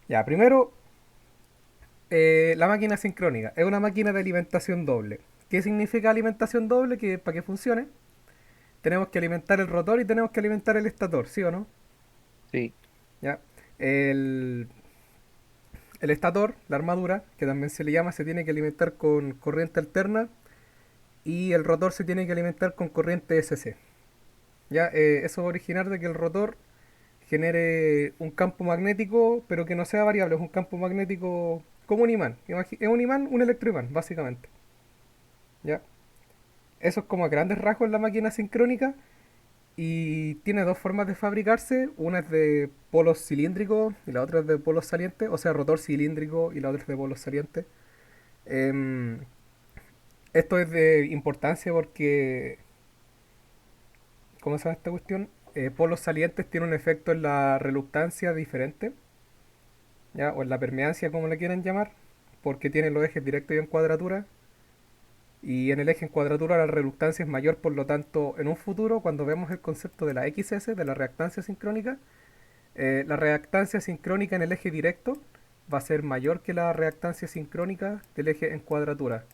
Ya, primero, la máquina sincrónica. Es una máquina de alimentación doble. ¿Qué significa alimentación doble? Que para que funcione, tenemos que alimentar el rotor y tenemos que alimentar el estator, ¿sí o no? Sí, Ya. El, el estator, la armadura, que también se le llama, se tiene que alimentar con corriente alterna y el rotor se tiene que alimentar con corriente SC. Ya, eso va a originar de que el rotor genere un campo magnético, pero que no sea variable, es un campo magnético como un imán. Es un imán, un electroimán, básicamente. ¿Ya? Eso es como a grandes rasgos la máquina sincrónica y tiene dos formas de fabricarse. Una es de polos cilíndricos y la otra es de polos salientes, o sea, rotor cilíndrico y la otra es de polos salientes. Em, Esto es de importancia porque, ¿cómo se llama esta cuestión? Polos salientes tienen un efecto en la reluctancia diferente, ¿ya? O en la permeancia, como le quieran llamar, porque tienen los ejes directos y en cuadratura. Y en el eje en cuadratura la reluctancia es mayor, por lo tanto, en un futuro, cuando vemos el concepto de la XS, de la reactancia sincrónica, la reactancia sincrónica en el eje directo va a ser mayor que la reactancia sincrónica del eje en cuadratura.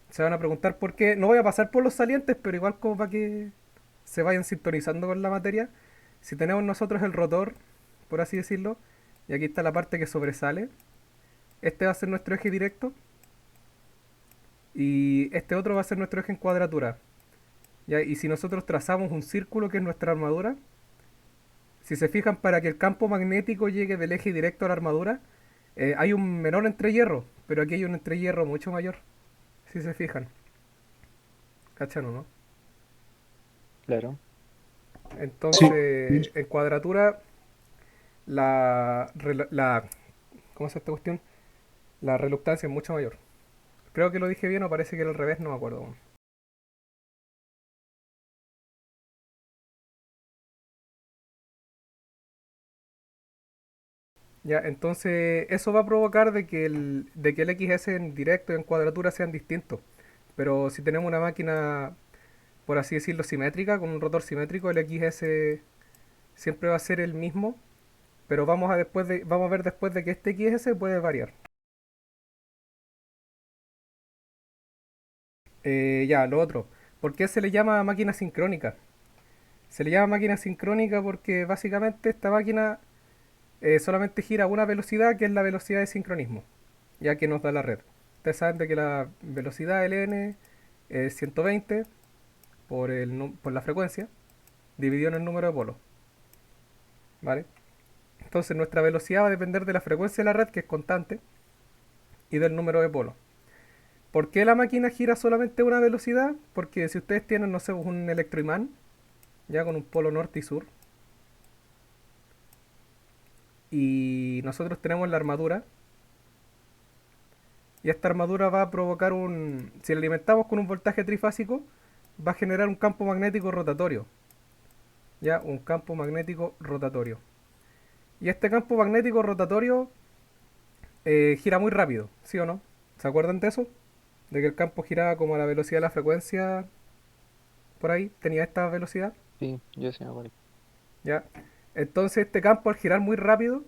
Se van a preguntar por qué. No voy a pasar por los salientes, pero igual como para que se vayan sintonizando con la materia. Si tenemos nosotros el rotor, por así decirlo, y aquí está la parte que sobresale, este va a ser nuestro eje directo y este otro va a ser nuestro eje en cuadratura. ¿Ya? Y si nosotros trazamos un círculo que es nuestra armadura, si se fijan, para que el campo magnético llegue del eje directo a la armadura, hay un menor entrehierro, pero aquí hay un entrehierro mucho mayor, si se fijan. ¿Cachan o no? claro. Sí, Entonces, en cuadratura, la ¿cómo se llama esta cuestión? La reluctancia es mucho mayor. Creo que lo dije bien o parece que era al revés, no me acuerdo aún. Ya, entonces eso va a provocar de que el XS en directo y en cuadratura sean distintos. Pero si tenemos una máquina, por así decirlo, simétrica, con un rotor simétrico, el XS siempre va a ser el mismo, pero vamos a ver después de que este XS puede variar. Ya, lo otro. ¿Por qué se le llama máquina sincrónica? Se le llama máquina sincrónica porque básicamente esta máquina solamente gira a una velocidad que es la velocidad de sincronismo, ya que nos da la red. Ustedes saben de que la velocidad ln es 120 por la frecuencia dividido en el número de polos, ¿vale? Entonces nuestra velocidad va a depender de la frecuencia de la red, que es constante, y del número de polos. ¿Por qué la máquina gira solamente a una velocidad? Porque si ustedes tienen, no sé, un electroimán, ya con un polo norte y sur, y nosotros tenemos la armadura, y esta armadura va a provocar si la alimentamos con un voltaje trifásico, va a generar un campo magnético rotatorio, ya, un campo magnético rotatorio. Y este campo magnético rotatorio gira muy rápido, ¿sí o no? ¿Se acuerdan de eso? De que el campo giraba como a la velocidad de la frecuencia, por ahí, tenía esta velocidad, Sí, yo sí me acuerdo. ¿ya? Entonces este campo al girar muy rápido,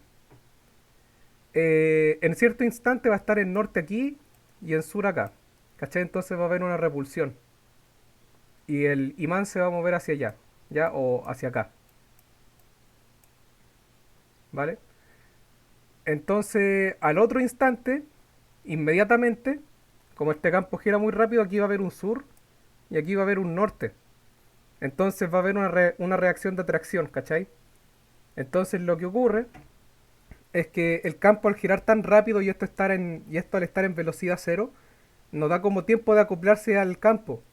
en cierto instante va a estar en norte aquí y en sur acá, ¿cachai? Entonces va a haber una repulsión y el imán se va a mover hacia allá, ¿ya? O hacia acá, ¿vale? Entonces al otro instante, inmediatamente, como este campo gira muy rápido, aquí va a haber un sur y aquí va a haber un norte. Entonces va a haber una reacción de atracción, ¿cachai? Entonces lo que ocurre es que el campo al girar tan rápido y esto al estar en velocidad cero, nos da como tiempo de acoplarse al campo.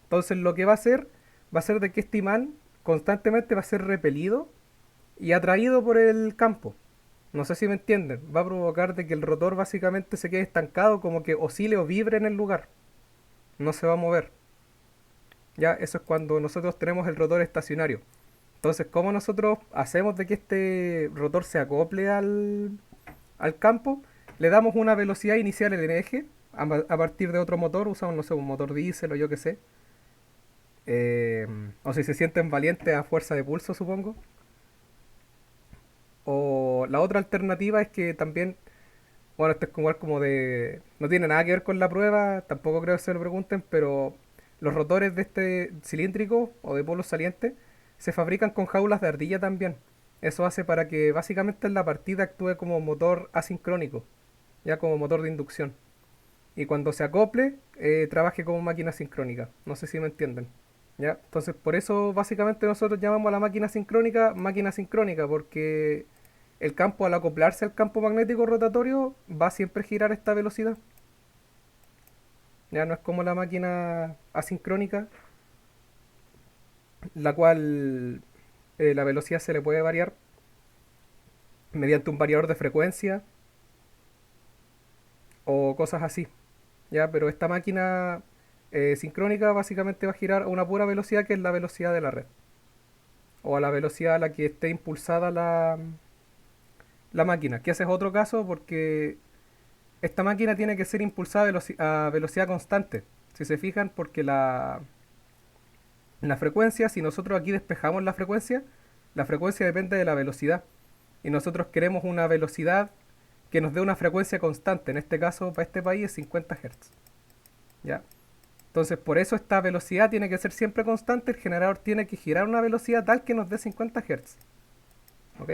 Entonces lo que va a ser de que este imán constantemente va a ser repelido y atraído por el campo. No sé si me entienden. Va a provocar de que el rotor básicamente se quede estancado, como que oscile o vibre en el lugar. No se va a mover. Ya, eso es cuando nosotros tenemos el rotor estacionario. Entonces, ¿cómo nosotros hacemos de que este rotor se acople al campo? Le damos una velocidad inicial en el eje a partir de otro motor, usamos, no sé, un motor diésel o yo qué sé. O si se sienten valientes a fuerza de pulso, supongo. O la otra alternativa es que también, bueno, esto es como igual como de... No tiene nada que ver con la prueba, tampoco creo que se lo pregunten, pero los rotores de este cilíndrico o de polos salientes se fabrican con jaulas de ardilla también. Eso hace para que básicamente en la partida actúe como motor asincrónico, ya como motor de inducción. Y cuando se acople, trabaje como máquina sincrónica. No sé si me entienden. ¿Ya? Entonces, por eso básicamente nosotros llamamos a la máquina sincrónica, porque el campo al acoplarse al campo magnético rotatorio va a siempre girar a esta velocidad. Ya no es como la máquina asincrónica, la cual la velocidad se le puede variar mediante un variador de frecuencia o cosas así. Ya, pero esta máquina sincrónica básicamente va a girar a una pura velocidad que es la velocidad de la red. O a la velocidad a la que esté impulsada la máquina. Que ese es otro caso porque esta máquina tiene que ser impulsada a velocidad constante. Si se fijan, porque la frecuencia, si nosotros aquí despejamos la frecuencia depende de la velocidad. Y nosotros queremos una velocidad que nos dé una frecuencia constante. En este caso, para este país es 50 Hz. ¿Ya? Entonces, por eso esta velocidad tiene que ser siempre constante. El generador tiene que girar a una velocidad tal que nos dé 50 Hz. ¿Ok?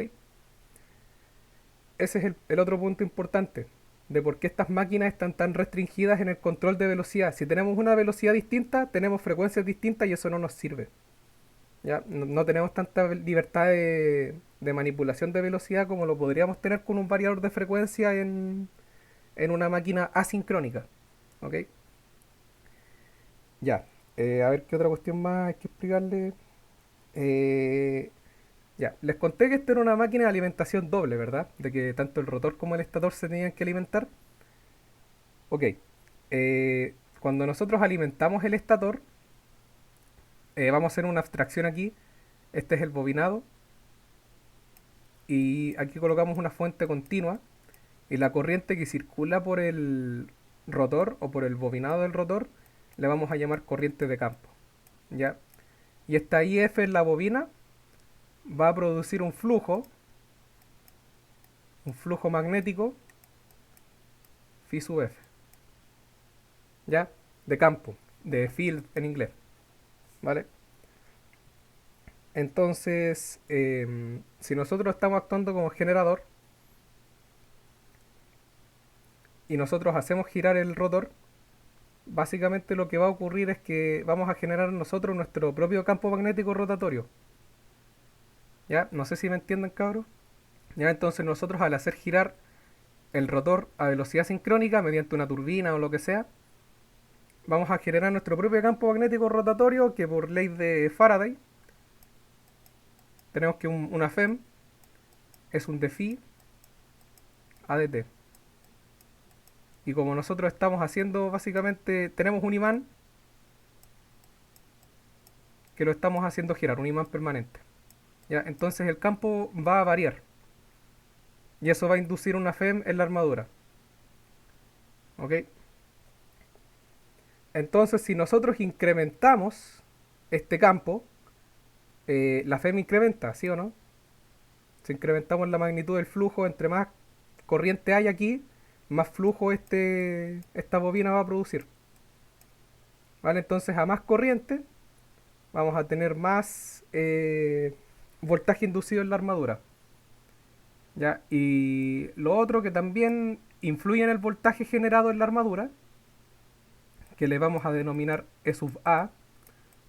Ese es el otro punto importante de por qué estas máquinas están tan restringidas en el control de velocidad. Si tenemos una velocidad distinta, tenemos frecuencias distintas y eso no nos sirve. ¿Ya? No tenemos tanta libertad de manipulación de velocidad como lo podríamos tener con un variador de frecuencia en una máquina asincrónica. ¿Ok? Ya. A ver qué otra cuestión más hay que explicarle. Eh, ya, les conté que esto era una máquina de alimentación doble, ¿verdad? De que tanto el rotor como el estator se tenían que alimentar. Ok, cuando nosotros alimentamos el estator, vamos a hacer una abstracción aquí. Este es el bobinado y aquí colocamos una fuente continua y la corriente que circula por el rotor o por el bobinado del rotor le vamos a llamar corriente de campo, ¿ya? Y esta IF en la bobina va a producir un flujo magnético phi sub F, ¿ya? De campo, de field en inglés, ¿vale? Entonces, si nosotros estamos actuando como generador y nosotros hacemos girar el rotor, básicamente lo que va a ocurrir es que vamos a generar nosotros nuestro propio campo magnético rotatorio. ¿Ya? No sé si me entienden, cabros. ¿Ya? Entonces nosotros al hacer girar el rotor a velocidad sincrónica mediante una turbina o lo que sea, vamos a generar nuestro propio campo magnético rotatorio que por ley de Faraday tenemos que una FEM es un dφ AdT. Y como nosotros estamos haciendo, básicamente, tenemos un imán que lo estamos haciendo girar, un imán permanente. ¿Ya? Entonces el campo va a variar. Y eso va a inducir una FEM en la armadura. ¿Ok? Entonces si nosotros incrementamos este campo, la FEM incrementa, ¿sí o no? Si incrementamos la magnitud del flujo, entre más corriente hay aquí, más flujo esta bobina va a producir. ¿Vale? Entonces a más corriente vamos a tener más voltaje inducido en la armadura. ¿Ya? Y lo otro que también influye en el voltaje generado en la armadura, que le vamos a denominar E sub A,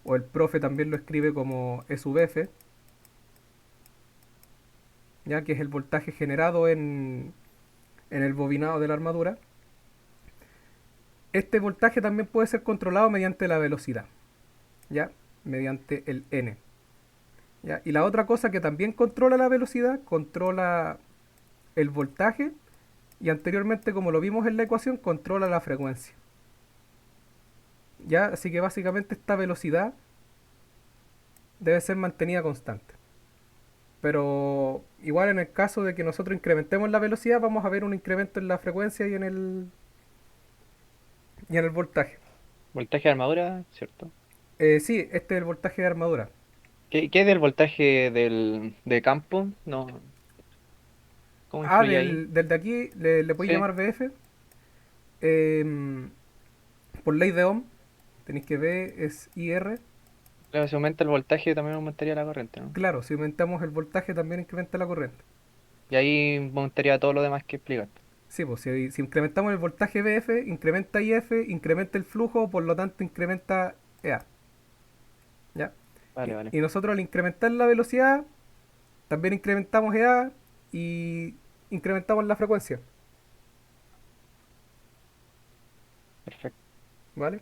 o el profe también lo escribe como E sub F, ya que es el voltaje generado en el bobinado de la armadura. Este voltaje también puede ser controlado mediante la velocidad, ¿ya? Mediante el N. ¿Ya? Y la otra cosa que también controla la velocidad, controla el voltaje y anteriormente, como lo vimos en la ecuación, controla la frecuencia. ¿Ya? Así que básicamente esta velocidad debe ser mantenida constante. Pero igual en el caso de que nosotros incrementemos la velocidad, vamos a ver un incremento en la frecuencia y en el voltaje. Voltaje de armadura, ¿cierto? Sí, este es el voltaje de armadura. ¿Qué es del voltaje de campo? No. ¿Cómo Ah, influye ahí? del de aquí le podéis Sí, llamar VF. em, por ley de Ohm, tenéis que V es IR. claro, si aumenta el voltaje también aumentaría la corriente, ¿no? Claro, si aumentamos el voltaje también incrementa la corriente. Y ahí aumentaría todo lo demás que explicaste. Sí, pues si incrementamos el voltaje VF, incrementa IF, incrementa el flujo, por lo tanto incrementa EA. ¿Ya? Vale, vale. Y nosotros al incrementar la velocidad, también incrementamos EA y incrementamos la frecuencia. Perfecto. ¿Vale?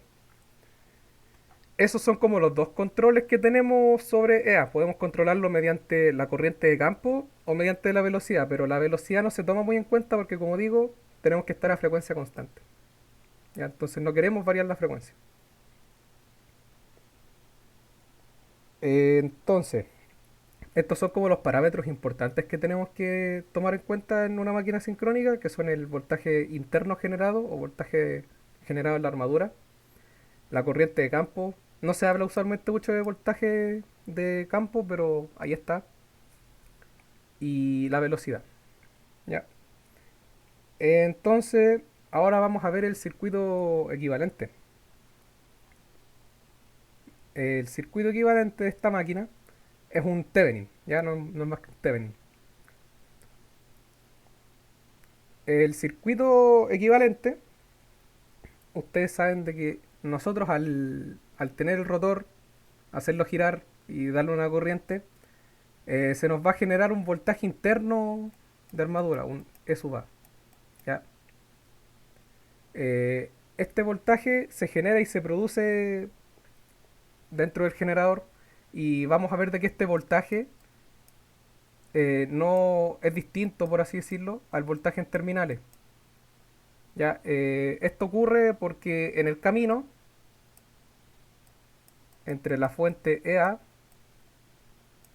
Esos son como los dos controles que tenemos sobre EA. Podemos controlarlo mediante la corriente de campo o mediante la velocidad, pero la velocidad no se toma muy en cuenta porque, como digo, tenemos que estar a frecuencia constante. ¿Ya? Entonces no queremos variar la frecuencia. Entonces, estos son como los parámetros importantes que tenemos que tomar en cuenta en una máquina sincrónica, que son el voltaje interno generado o voltaje generado en la armadura, la corriente de campo. No se habla usualmente mucho de voltaje de campo, pero ahí está. Y la velocidad. ¿Ya? Entonces, ahora vamos a ver el circuito equivalente. El circuito equivalente de esta máquina es un Thevenin, ya no es más que un Thevenin. El circuito equivalente, ustedes saben de que nosotros al tener el rotor, hacerlo girar y darle una corriente, se nos va a generar un voltaje interno de armadura, un E sub A. ¿Ya? Este voltaje se genera y se produce dentro del generador y vamos a ver de que este voltaje no es distinto, por así decirlo, al voltaje en terminales. ¿Ya? Esto ocurre porque en el camino entre la fuente EA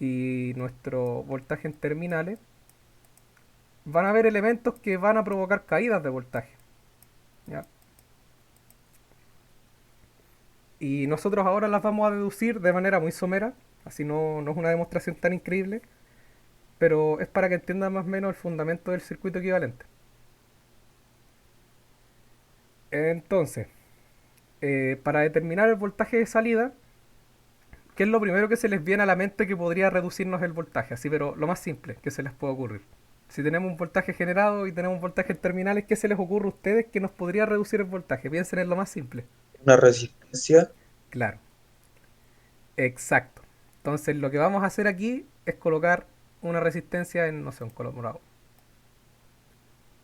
y nuestro voltaje en terminales van a haber elementos que van a provocar caídas de voltaje. ¿Ya? Y nosotros ahora las vamos a deducir de manera muy somera, así no es una demostración tan increíble, pero es para que entiendan más o menos el fundamento del circuito equivalente. Entonces, para determinar el voltaje de salida, ¿qué es lo primero que se les viene a la mente que podría reducirnos el voltaje? Así, pero lo más simple que se les puede ocurrir. Si tenemos un voltaje generado y tenemos un voltaje en terminales, ¿qué se les ocurre a ustedes que nos podría reducir el voltaje? Piensen en lo más simple. Una resistencia. Claro, exacto. Entonces lo que vamos a hacer aquí es colocar una resistencia en, no sé, un color morado.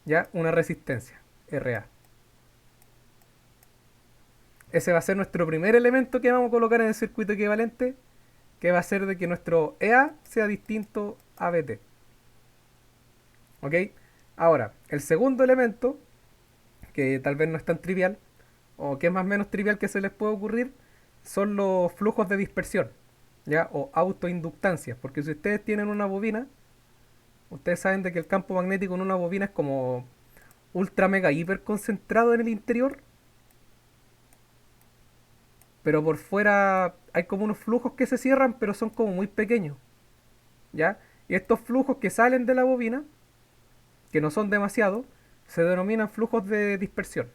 Ya, una resistencia, RA. Ese va a ser nuestro primer elemento que vamos a colocar en el circuito equivalente, que va a ser de que nuestro EA sea distinto a BT. ¿Ok? Ahora, el segundo elemento, que tal vez no es tan trivial, o que es más o menos trivial que se les puede ocurrir, son los flujos de dispersión, ¿ya? O autoinductancias, porque si ustedes tienen una bobina, ustedes saben de que el campo magnético en una bobina es como ultra mega hiper concentrado en el interior, pero por fuera hay como unos flujos que se cierran, pero son como muy pequeños, ¿ya? Y estos flujos que salen de la bobina, que no son demasiado, se denominan flujos de dispersión,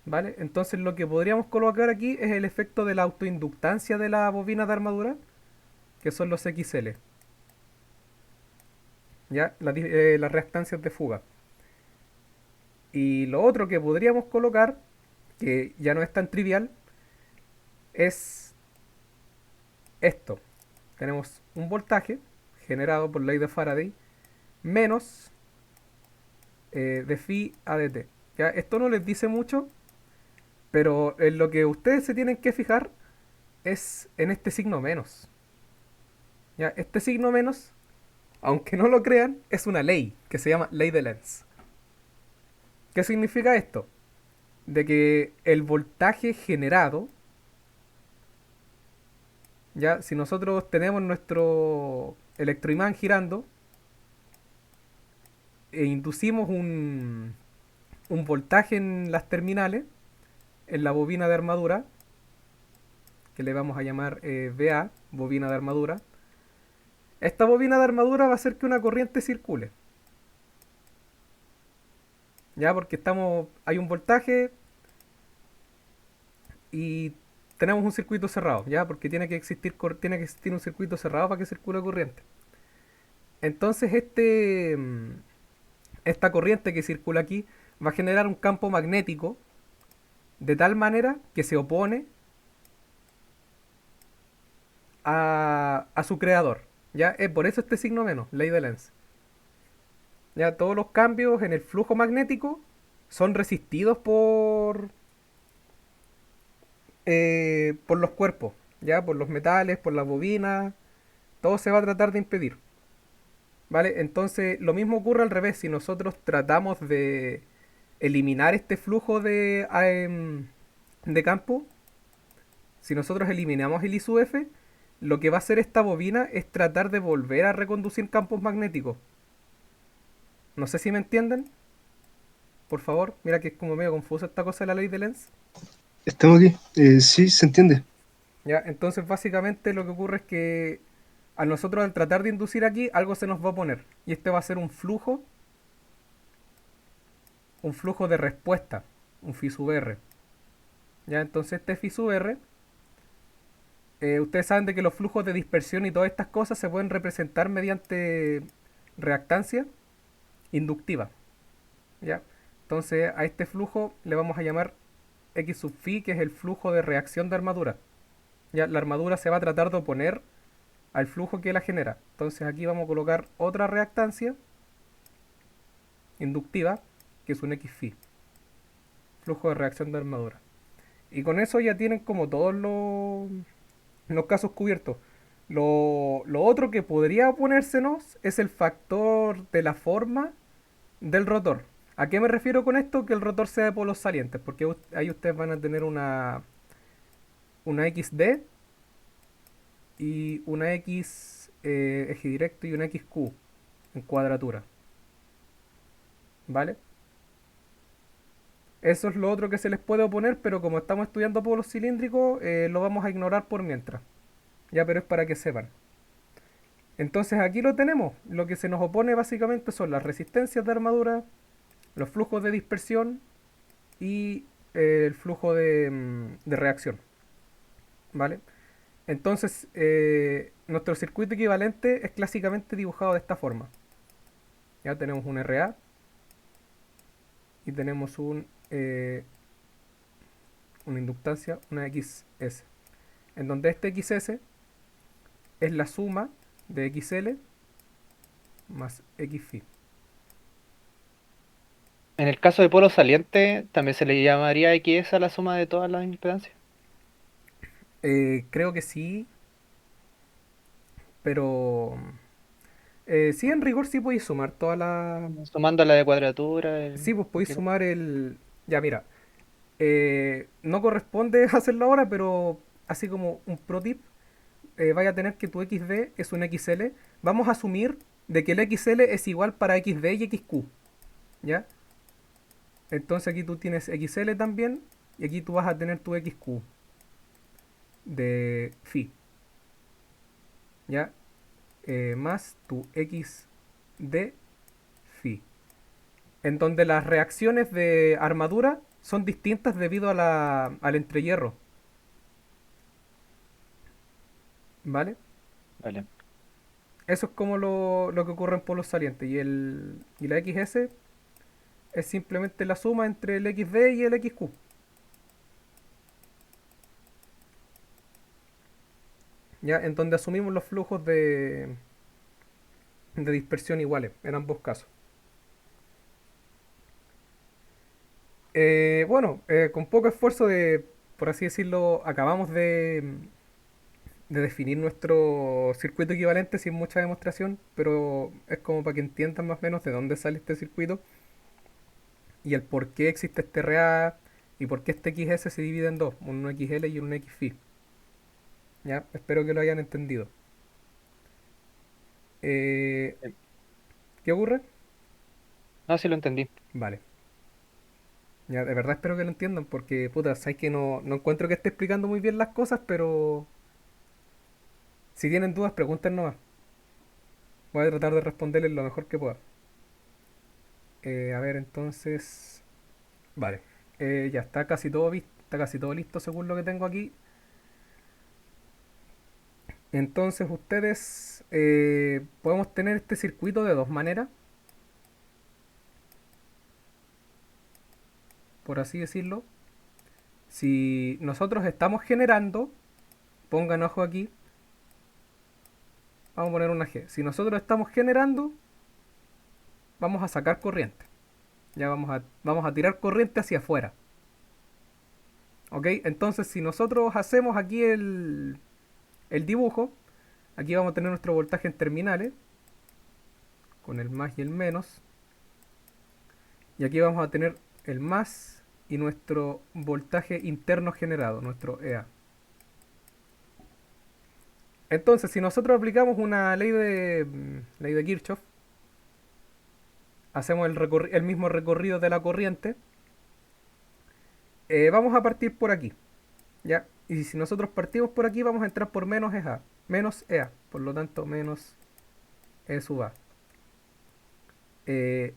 ¿vale? Entonces lo que podríamos colocar aquí es el efecto de la autoinductancia de la bobina de armadura, que son los XL, ¿ya? Las reactancias de fuga. Y lo otro que podríamos colocar, que ya no es tan trivial, es esto. Tenemos un voltaje generado por ley de Faraday menos de phi a dt. ¿Ya? Esto no les dice mucho, pero en lo que ustedes se tienen que fijar es en este signo menos. ¿Ya? Este signo menos, aunque no lo crean, es una ley que se llama ley de Lenz. ¿Qué significa esto? De que el voltaje generado, ya si nosotros tenemos nuestro electroimán girando e inducimos un voltaje en las terminales, en la bobina de armadura, que le vamos a llamar VA, bobina de armadura, esta bobina de armadura va a hacer que una corriente circule. ya, porque hay un voltaje y tenemos un circuito cerrado, ya, porque tiene que existir un circuito cerrado para que circule corriente. Entonces esta corriente que circula aquí va a generar un campo magnético de tal manera que se opone a su creador. ¿Ya? Es por eso este signo menos, ley de Lenz. Ya todos los cambios en el flujo magnético son resistidos por los cuerpos, ya por los metales, por las bobinas, todo se va a tratar de impedir. ¿Vale? Entonces lo mismo ocurre al revés, si nosotros tratamos de eliminar este flujo de campo, si nosotros eliminamos el I sub F, lo que va a hacer esta bobina es tratar de volver a reconducir campos magnéticos. No sé si me entienden, por favor. Mira que es como medio confuso esta cosa de la ley de Lenz. Estamos aquí. Sí, se entiende. ¿Ya? Entonces básicamente lo que ocurre es que a nosotros al tratar de inducir aquí, algo se nos va a oponer. Y este va a ser un flujo de respuesta, un phi sub R. ¿Ya? Entonces este phi sub R, ustedes saben de que los flujos de dispersión y todas estas cosas se pueden representar mediante reactancia inductiva. ¿Ya? Entonces a este flujo le vamos a llamar X sub phi, que es el flujo de reacción de armadura. ¿Ya? La armadura se va a tratar de oponer al flujo que la genera. Entonces aquí vamos a colocar otra reactancia inductiva, que es un X phi, flujo de reacción de armadura. Y con eso ya tienen como todos los casos cubiertos. Lo otro que podría oponérsenos es el factor de la forma del rotor. ¿A qué me refiero con esto? Que el rotor sea de polos salientes, porque ahí ustedes van a tener una XD y una X eje directo y una XQ en cuadratura. ¿Vale? Eso es lo otro que se les puede oponer, pero como estamos estudiando polos cilíndricos, lo vamos a ignorar por mientras. Ya, pero es para que sepan. Entonces aquí lo tenemos. Lo que se nos opone básicamente son las resistencias de armadura, los flujos de dispersión y el flujo de reacción. ¿Vale? Entonces, nuestro circuito equivalente es clásicamente dibujado de esta forma. Ya tenemos un RA y tenemos una inductancia, una XS. En donde este XS es la suma de XL más XFI. En el caso de polo saliente, también se le llamaría XS a la suma de todas las impedancias. Creo que sí, pero sí, en rigor sí podéis sumar toda la... Sumando la de cuadratura, Sí, pues podéis cualquier- sumar el... Ya, mira, no corresponde hacerlo ahora, pero así como un pro tip, vaya a tener que tu XD es un XL. Vamos a asumir de que el XL es igual para XD y XQ, ¿ya? Entonces aquí tú tienes XL también y aquí tú vas a tener tu XQ de phi, ¿ya? Más tu XD phi. En donde las reacciones de armadura son distintas debido al entrehierro, ¿vale? Vale. Eso es como lo que ocurre en polos salientes. Y la XS es simplemente la suma entre el XD y el XQ. ¿Ya? En donde asumimos los flujos de dispersión iguales en ambos casos. Bueno, con poco esfuerzo por así decirlo, acabamos de definir nuestro circuito equivalente sin mucha demostración, pero es como para que entiendan más o menos de dónde sale este circuito y el por qué existe este RA y por qué este XS se divide en dos, un XL y un XFI. ¿Ya? Espero que lo hayan entendido. Eh, Eh, ¿Qué ocurre? No, sí lo entendí. Vale. Ya, de verdad espero que lo entiendan porque, puta, sabes que no encuentro que esté explicando muy bien las cosas, pero si tienen dudas, pregunten nomás. Voy a tratar de responderles lo mejor que pueda. A ver, entonces. Vale. Ya está casi todo está casi todo listo según lo que tengo aquí. Entonces ustedes podemos tener este circuito de dos maneras, por así decirlo. Si nosotros estamos generando, pongan ojo aquí, vamos a poner una G. Si nosotros estamos generando, vamos a sacar corriente. Ya vamos a tirar corriente hacia afuera. ¿Ok? Entonces si nosotros hacemos aquí el dibujo, aquí vamos a tener nuestro voltaje en terminales, con el más y el menos. Y aquí vamos a tener el más y nuestro voltaje interno generado, nuestro EA. Entonces, si nosotros aplicamos una ley de Kirchhoff, hacemos el mismo recorrido de la corriente, vamos a partir por aquí, ¿ya? Y si nosotros partimos por aquí, vamos a entrar por menos EA, por lo tanto, menos E sub A.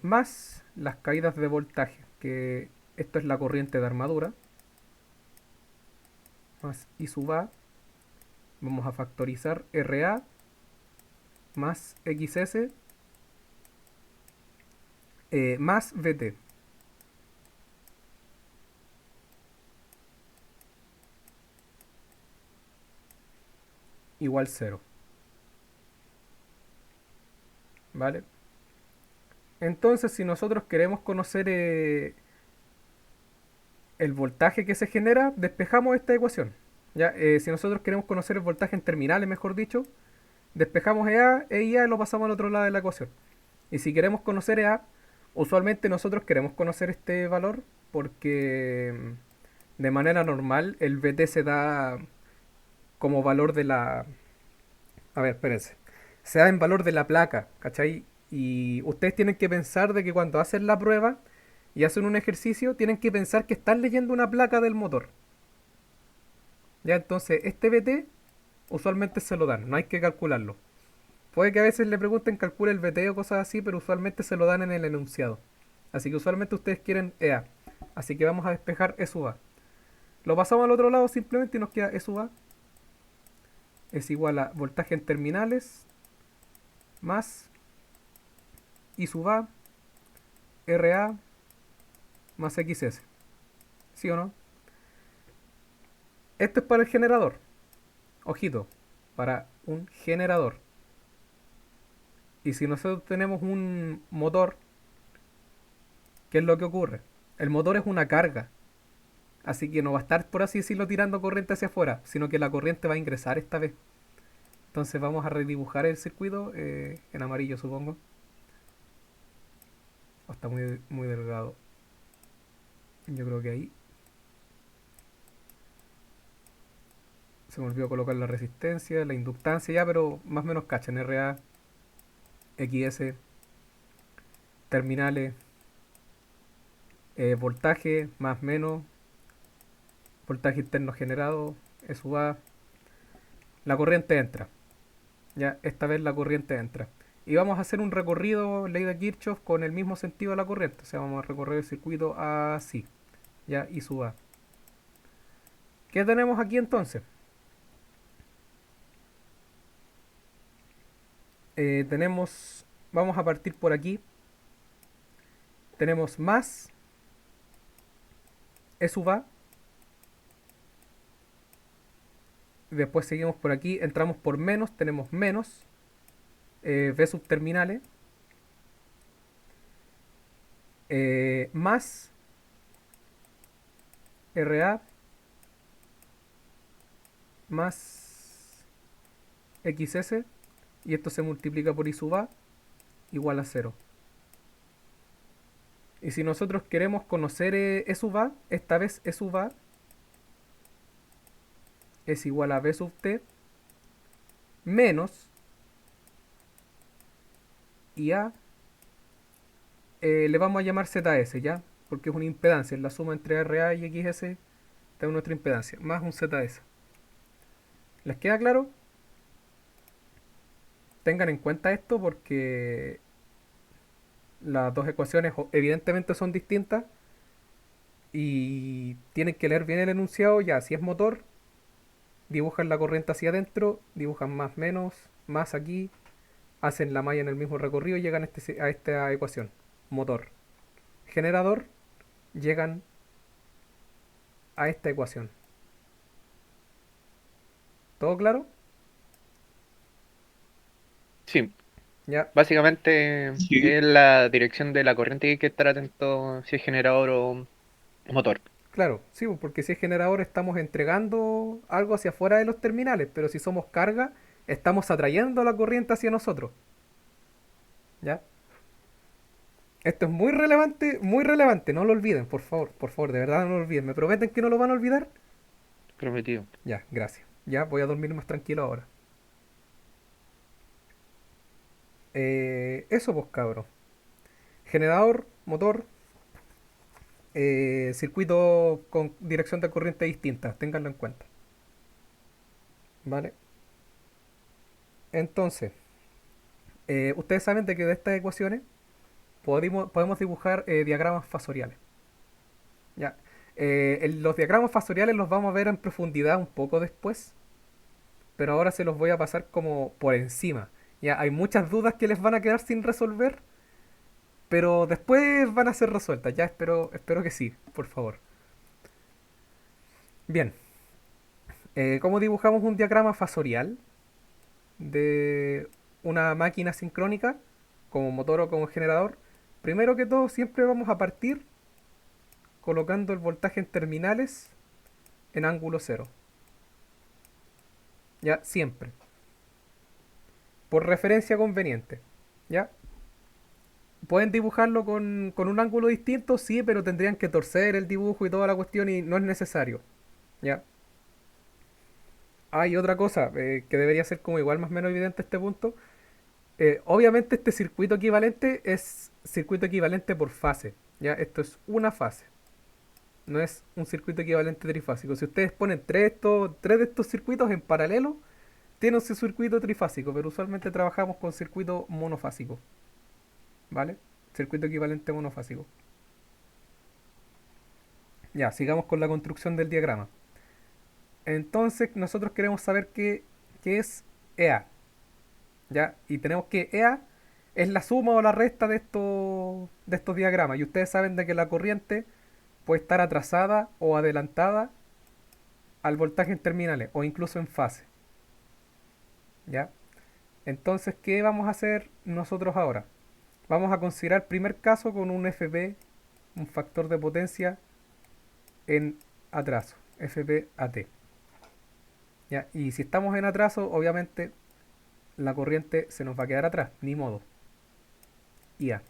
Más las caídas de voltaje, que esto es la corriente de armadura, más I sub A, vamos a factorizar RA más XS más VT igual cero, ¿vale? Entonces, si nosotros queremos conocer el voltaje que se genera, despejamos esta ecuación. ¿Ya? Si nosotros queremos conocer el voltaje en terminales, mejor dicho, despejamos EA e IA y lo pasamos al otro lado de la ecuación. Y si queremos conocer EA, usualmente nosotros queremos conocer este valor porque de manera normal el VT se da como valor de la... A ver, espérense. Se da en valor de la placa, ¿cachai? Y ustedes tienen que pensar de que cuando hacen la prueba y hacen un ejercicio, tienen que pensar que están leyendo una placa del motor. Ya, entonces, este VT usualmente se lo dan, no hay que calcularlo. Puede que a veces le pregunten calcule el VT o cosas así, pero usualmente se lo dan en el enunciado. Así que usualmente ustedes quieren EA. Así que vamos a despejar E sub A. Lo pasamos al otro lado simplemente y nos queda E sub A es igual a voltaje en terminales más I sub A RA más XS. ¿Sí o no? Esto es para el generador. Ojito, para un generador. Y si nosotros tenemos un motor, ¿qué es lo que ocurre? El motor es una carga. Así que no va a estar, por así decirlo, tirando corriente hacia afuera, sino que la corriente va a ingresar esta vez. Entonces vamos a redibujar el circuito en amarillo, supongo. O está muy, muy delgado. Yo creo que ahí. Se me olvidó colocar la resistencia, la inductancia ya, pero más o menos cachan. RA, XS, terminales, voltaje, más menos, voltaje interno generado, E sub A. La corriente entra. Ya, esta vez la corriente entra. Y vamos a hacer un recorrido, ley de Kirchhoff, con el mismo sentido de la corriente. O sea, vamos a recorrer el circuito así. Ya, I sub A. ¿Qué tenemos aquí entonces? Tenemos, vamos a partir por aquí. Tenemos más E sub A. Después seguimos por aquí, entramos por menos, tenemos menos V subterminales más RA más XS y esto se multiplica por I sub A igual a cero. Y si nosotros queremos conocer E sub A, esta vez E sub A es igual a V sub T menos y A le vamos a llamar ZS, ¿ya? Porque es una impedancia, es la suma entre RA y XS de nuestra impedancia, más un ZS. ¿Les queda claro? Tengan en cuenta esto porque Las dos ecuaciones evidentemente son distintas y tienen que leer bien el enunciado. Ya, si es motor, dibujan la corriente hacia adentro, dibujan más menos, más aquí, hacen la malla en el mismo recorrido y llegan a, a esta ecuación. Motor. Generador, llegan a esta ecuación. ¿Todo claro? Sí, Ya, básicamente Sí. es la dirección de la corriente y hay que estar atento si es generador o motor. claro, sí, pues, porque si es generador estamos entregando algo hacia afuera de los terminales, pero si somos carga, estamos atrayendo la corriente hacia nosotros. ¿Ya? Esto es muy relevante, no lo olviden, por favor, de verdad no lo olviden. ¿Me prometen que no lo van a olvidar? Prometido. Ya, gracias. Ya voy a dormir más tranquilo ahora. Eso pues cabros. Generador, motor, circuito con dirección de corriente distinta, ténganlo en cuenta. ¿Vale? Entonces, ustedes saben de que de estas ecuaciones podemos dibujar diagramas fasoriales. ¿Ya? Los diagramas fasoriales los vamos a ver en profundidad un poco después, pero ahora se los voy a pasar como por encima. Ya, hay muchas dudas que les van a quedar sin resolver, pero después van a ser resueltas. Ya, espero que sí, por favor. Bien, ¿cómo dibujamos un diagrama fasorial de una máquina sincrónica, como motor o como generador? Primero que todo, siempre vamos a partir colocando el voltaje en terminales en ángulo cero. Ya, siempre. Por referencia conveniente. ¿Ya? Pueden dibujarlo con un ángulo distinto, sí, pero tendrían que torcer el dibujo y toda la cuestión y no es necesario. ¿Ya? Hay otra cosa que debería ser como igual más o menos evidente a este punto. Obviamente este circuito equivalente es circuito equivalente por fase. ¿Ya? Esto es una fase. No es un circuito equivalente trifásico. Si ustedes ponen tres de estos circuitos en paralelo, tienen un circuito trifásico, pero usualmente trabajamos con circuito monofásico. ¿Vale? Circuito equivalente monofásico. Ya, sigamos con la construcción del diagrama. Entonces nosotros queremos saber qué es EA. ¿Ya? Y tenemos que EA es la suma o la resta de estos diagramas. Y ustedes saben de que la corriente puede estar atrasada o adelantada al voltaje en terminales o incluso en fase. ¿Ya? Entonces, ¿qué vamos a hacer nosotros ahora? Vamos a considerar primer caso con un FP, un factor de potencia en atraso, FP-AT. ¿Ya? Y si estamos en atraso, obviamente la corriente se nos va a quedar atrás, ni modo. IA.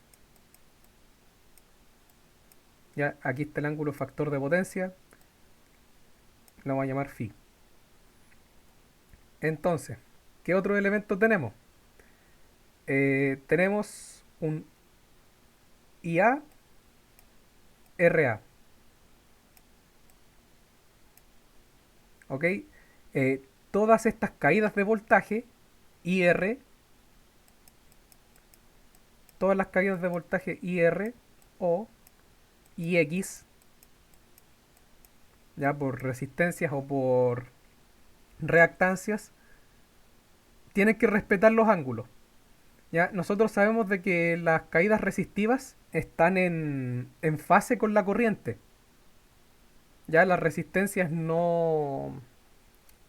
Ya, aquí está el ángulo factor de potencia, lo vamos a llamar phi. Entonces, ¿qué otro elemento tenemos? Tenemos un IA RA, ¿ok? Todas estas caídas de voltaje, IR, todas las caídas de voltaje IR o IX, ya por resistencias o por reactancias, tienen que respetar los ángulos. Ya, nosotros sabemos de que las caídas resistivas están en fase con la corriente. Ya las resistencias no...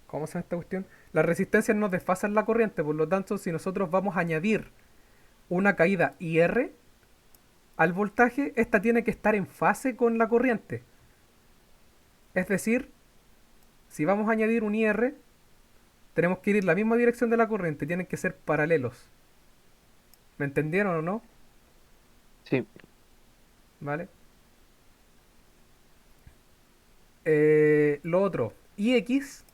¿Cómo se llama esta cuestión? Las resistencias no desfasan la corriente, por lo tanto, si nosotros vamos a añadir una caída IR al voltaje, esta tiene que estar en fase con la corriente. Es decir, si vamos a añadir un IR, tenemos que ir en la misma dirección de la corriente, tienen que ser paralelos. ¿Me entendieron o no? Sí, ¿Vale? Lo otro, IX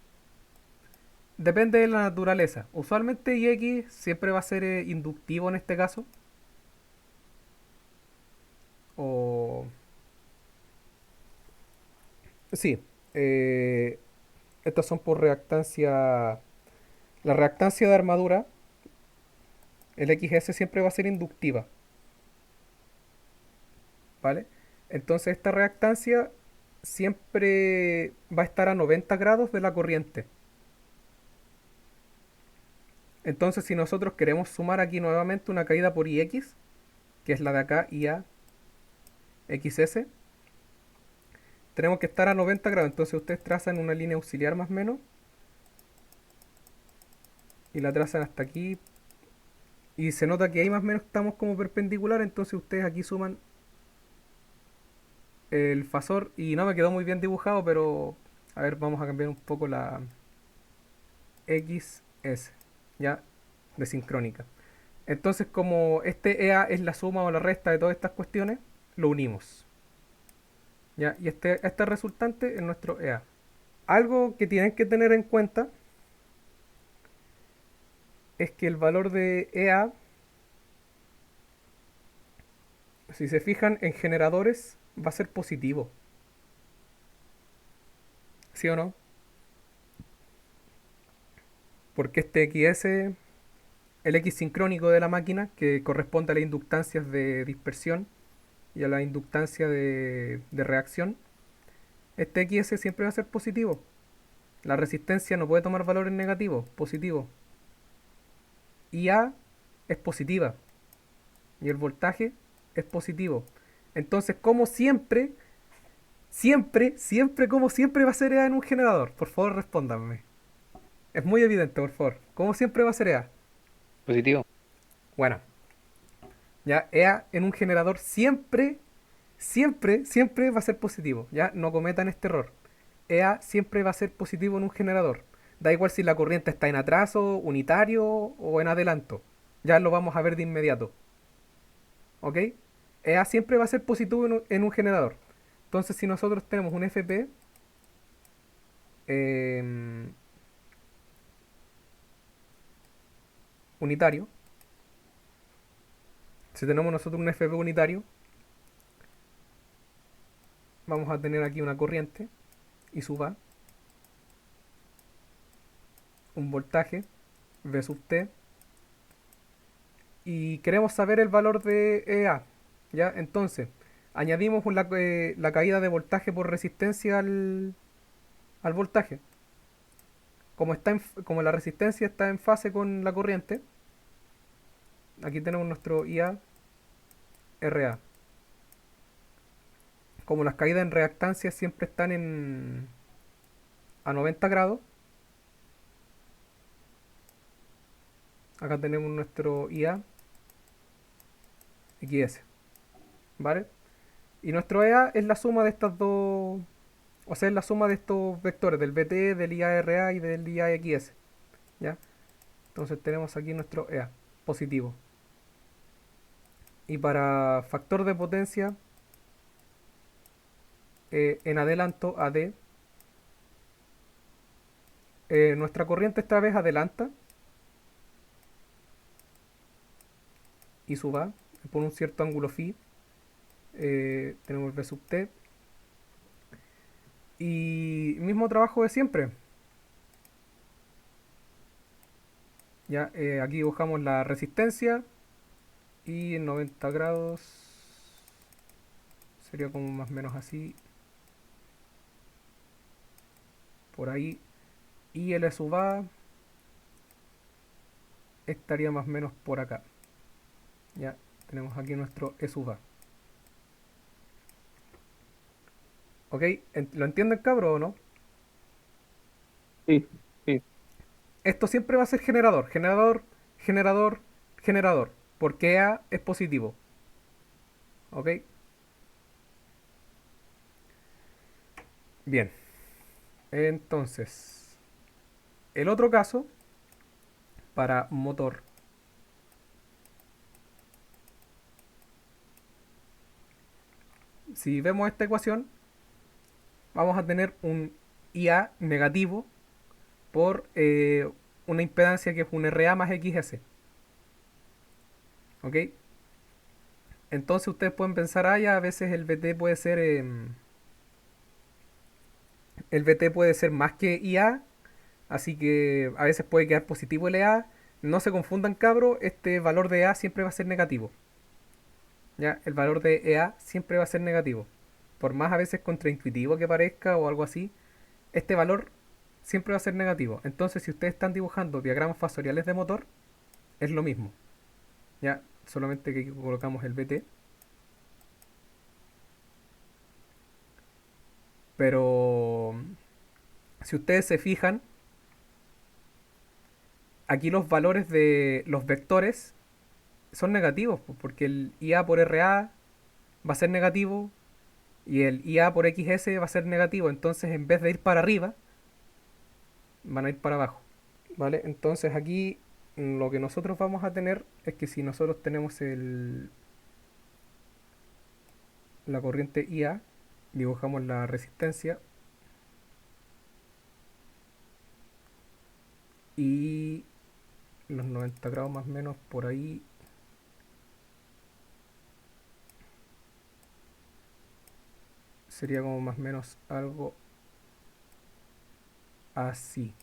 depende de la naturaleza. Usualmente IX siempre va a ser inductivo en este caso. O... Sí. eh, Estas son por reactancia... La reactancia de armadura, el XS siempre va a ser inductiva. ¿vale? Entonces esta reactancia siempre va a estar a 90 grados de la corriente. Entonces si nosotros queremos sumar aquí nuevamente una caída por IX, que es la de acá, IA, XS, tenemos que estar a 90 grados. Entonces ustedes trazan una línea auxiliar más o menos y la trazan hasta aquí. Y se nota que ahí más o menos estamos como perpendicular. Entonces ustedes aquí suman el fasor. Y no me quedó muy bien dibujado, pero a ver, vamos a cambiar un poco la XS, ya, de sincrónica. Entonces como este EA es la suma o la resta de todas estas cuestiones, lo unimos. ¿Ya? Y este resultante es nuestro EA. Algo que tienen que tener en cuenta es que el valor de EA, si se fijan en generadores, va a ser positivo. ¿Sí o no? Porque este XS, el X sincrónico de la máquina, que corresponde a las inductancias de dispersión y a la inductancia de reacción, este XS siempre va a ser positivo. La resistencia no puede tomar valores negativos, positivos. Y A es positiva. Y el voltaje es positivo. Entonces, como siempre, como siempre va a ser EA en un generador. Por favor, respóndanme. Es muy evidente, por favor. ¿Cómo siempre va a ser EA? Positivo. Bueno, ya EA en un generador siempre va a ser positivo. Ya no cometan este error. EA siempre va a ser positivo en un generador. Da igual si la corriente está en atraso, unitario o en adelanto. Ya lo vamos a ver de inmediato. ¿Ok? EA siempre va a ser positivo en un generador. Entonces, si nosotros tenemos un FP eh, unitario, si tenemos nosotros un FP unitario, vamos a tener aquí una corriente y su va, un voltaje, V sub T, y queremos saber el valor de EA. ¿Ya? Entonces, añadimos la caída de voltaje por resistencia al voltaje. Como la resistencia está en fase con la corriente, aquí tenemos nuestro IA RA. Como las caídas en reactancia siempre están a 90 grados, acá tenemos nuestro IA XS, ¿vale? Y nuestro EA es la suma de estas dos, o sea, es la suma de estos vectores, del VT, del IARA y del IAXS, ¿ya? Entonces tenemos aquí nuestro EA positivo. Y para factor de potencia, en adelanto AD, nuestra corriente esta vez adelanta y suba por un cierto ángulo phi. Tenemos el V sub T. Y mismo trabajo de siempre. Ya, aquí dibujamos la resistencia y en 90 grados sería como más o menos así, por ahí. Y el sub A estaría más o menos por acá. Ya, tenemos aquí nuestro E sub A. ¿Ok? ¿Lo entienden, cabro, o no? Sí, sí. Esto siempre va a ser generador, generador, generador, generador. Porque A es positivo. ¿Ok? Bien. Entonces, el otro caso, para motor. Si vemos esta ecuación, vamos a tener un IA negativo por una impedancia que es un RA más XS. ¿Ok? Entonces ustedes pueden pensar, ah, ya a veces el VT puede ser más que IA, así que a veces puede quedar positivo el EA. No se confundan, cabro, este valor de A siempre va a ser negativo. ¿ya? El valor de EA siempre va a ser negativo. Por más a veces contraintuitivo que parezca o algo así, este valor siempre va a ser negativo. Entonces, si ustedes están dibujando diagramas fasoriales de motor, es lo mismo. Ya, solamente que aquí colocamos el BT. Pero si ustedes se fijan, aquí los valores de los vectores son negativos, porque el IA por RA va a ser negativo y el IA por XS va a ser negativo. Entonces, en vez de ir para arriba, van a ir para abajo. ¿Vale? Entonces aquí lo que nosotros vamos a tener es que si nosotros tenemos la corriente IA, dibujamos la resistencia y los 90 grados más o menos por ahí sería como más o menos algo así.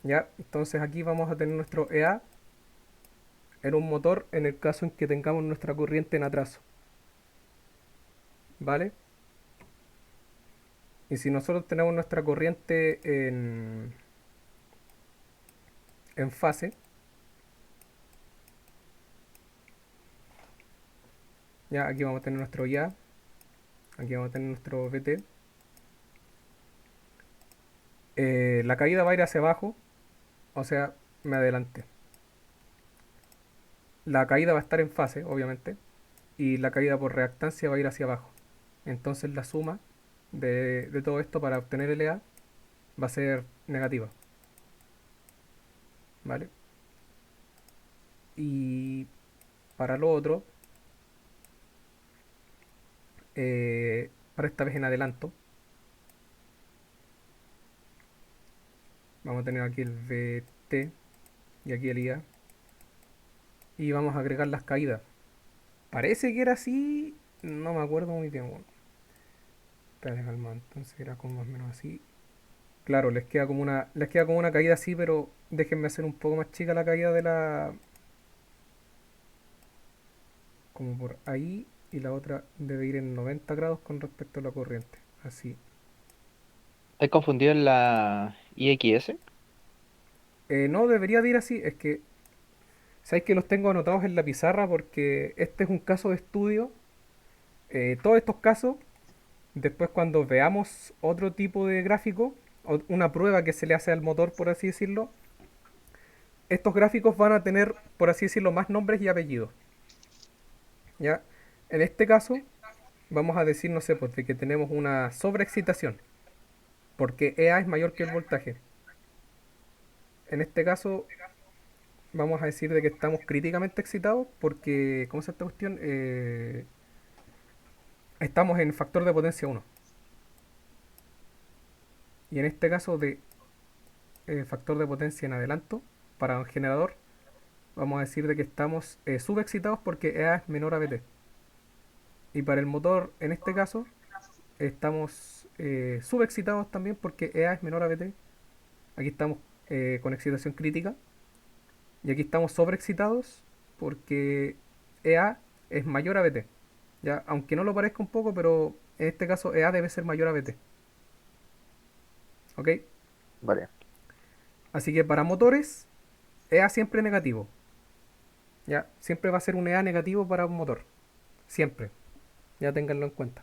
Ya, entonces aquí vamos a tener nuestro EA en un motor en el caso en que tengamos nuestra corriente en atraso. ¿Vale? Y si nosotros tenemos nuestra corriente en fase, ya aquí vamos a tener nuestro IA, aquí vamos a tener nuestro VT. La caída va a ir hacia abajo, o sea, me adelanté. La caída va a estar en fase, obviamente, y la caída por reactancia va a ir hacia abajo. Entonces la suma de todo esto para obtener LA va a ser negativa, ¿vale? Y para lo otro, para esta vez en adelanto, vamos a tener aquí el VT y aquí el IA, y vamos a agregar las caídas. Parece que era así, no me acuerdo muy bien. Bueno, espérate, calma, entonces era como más o menos así. Claro, les queda como una caída así, pero déjenme hacer un poco más chica la caída de la, como por ahí, y la otra debe ir en 90 grados con respecto a la corriente. Así. ¿Estás confundido en la IXS? No debería de ir así, es que, sabéis que los tengo anotados en la pizarra porque este es un caso de estudio. Todos estos casos, después cuando veamos otro tipo de gráfico, o una prueba que se le hace al motor, por así decirlo, estos gráficos van a tener, por así decirlo, más nombres y apellidos. ¿Ya? En este caso, vamos a decir, no sé, pues de que tenemos una sobreexcitación, porque EA es mayor que el voltaje. En este caso, vamos a decir de que estamos críticamente excitados porque, ¿cómo se llama esta cuestión? Estamos en factor de potencia 1. Y en este caso de factor de potencia en adelanto, para un generador, vamos a decir de que estamos subexcitados porque EA es menor a BT. Y para el motor, en este caso, estamos subexcitados también porque EA es menor a BT. Aquí estamos con excitación crítica. Y aquí estamos sobreexcitados porque EA es mayor a BT. ¿Ya? Aunque no lo parezca un poco, pero en este caso EA debe ser mayor a BT. ¿Ok? Vale. Así que para motores, EA siempre negativo. ¿Ya? Siempre va a ser un EA negativo para un motor. Siempre. Ya ténganlo en cuenta.